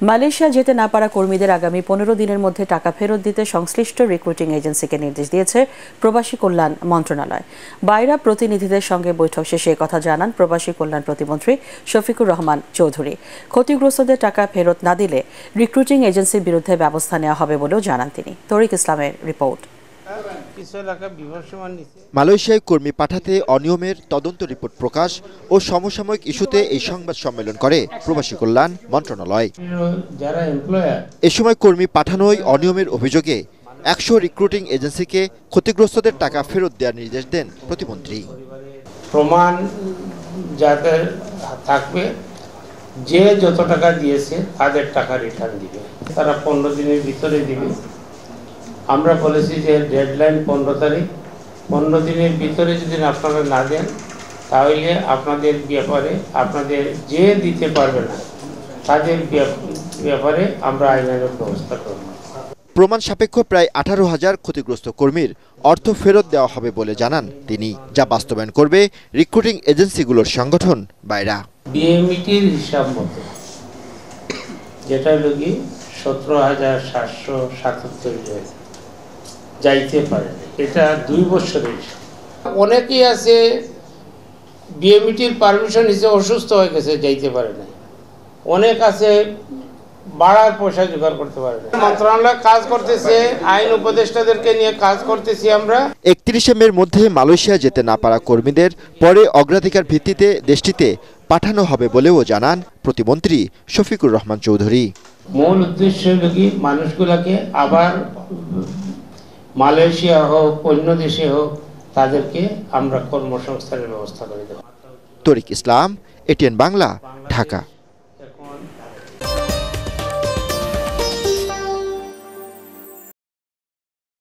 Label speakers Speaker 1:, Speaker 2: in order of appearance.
Speaker 1: Malaysia যেতে না পারা কর্মীদের আগামী 15 দিনের মধ্যে টাকা ফেরত দিতে সংশ্লিষ্ট রিক্রুটিং এজেন্সিকে নির্দেশ দিয়েছে প্রবাসী কল্যাণ মন্ত্রণালয়। বাইরা প্রতিনিধিদের সঙ্গে বৈঠক শেষে একথা জানান প্রবাসী কল্যাণ প্রতিমন্ত্রী শফিকুর রহমান চৌধুরী। ক্ষতিগ্রস্তদের টাকা ফেরত না দিলে রিক্রুটিং এজেন্সির বিরুদ্ধে ব্যবস্থা নেওয়া হবে বলেও জানান তিনি। তরিক ইসলামের রিপোর্ট।
Speaker 2: মালয়েশিয়ায় কর্মী পাঠাতে অনিয়মের তদন্ত রিপোর্ট প্রকাশ ও সমসাময়িক ইস্যুতে এই সংবাদ সম্মেলন করে প্রবাসী কল্যাণ মন্ত্রণালয়। এ সময় কর্মী পাঠানোয় অনিয়মের অভিযোগে 100 রিক্রুটিং এজেন্সিকে ক্ষতিগ্রস্তদের টাকা ফেরত দেওয়ার নির্দেশ দেন প্রতিমন্ত্রী।
Speaker 3: প্রমাণ যাদের থাকবে, যে যত টাকা দিয়েছে তাদের টাকা রিটার্ন দিবে, তারা 15 দিনের ভিতরে দিবে। আমরা বলেছি যে ডেডলাইন 15 তারিখ। 15 দিনের ভিতরে যদি আপনারা না দেন তাহলে আপনাদের ব্যাপারে, আপনাদের যে দিতে পারবে না তাদের ব্যাপারে আমরা আইনানুগ ব্যবস্থা করব।
Speaker 2: প্রমাণ সাপেক্ষ প্রায় 18,000 ক্ষতিগ্রস্ত কর্মীর অর্থ ফেরত দেওয়া হবে বলে জানান তিনি, যা বাস্তবায়ন করবে রিক্রুটিং এজেন্সিগুলোর সংগঠন বাইরা।
Speaker 3: বিএমইটির হিসাব মতো যেটা লগি 17,777 যাইতে পারে, এটা 2 বছরের। অনেকেই আছে বিএমইটির পারমিশন হিসেবে অসুস্থ হয়ে গেছে, যাইতে পারে না। অনেক আছে বাড়ার পয়সা জোগাড় করতে পারে না। মন্ত্রণালয় কাজ করতেছে, আইন উপদেষ্টাদেরকে নিয়ে কাজ করতেছি আমরা।
Speaker 2: 31 মের মধ্যে মালয়েশিয়া যেতে না পারা কর্মীদের পরে অগ্রাধিকার ভিত্তিতে দেশটিতে পাঠানো হবে বলেও জানান প্রতিমন্ত্রী শফিকুর রহমান চৌধুরী।
Speaker 3: মূল উদ্দেশ্য হল কি, মানুষগুলাকে আবার মালয়েশিয়া হোক অন্য দেশে হোক তাদেরকে আমরা কর্মসংস্থানের ব্যবস্থা করে দেব।
Speaker 2: তরিক ইসলাম, এটিএন বাংলা, ঢাকা।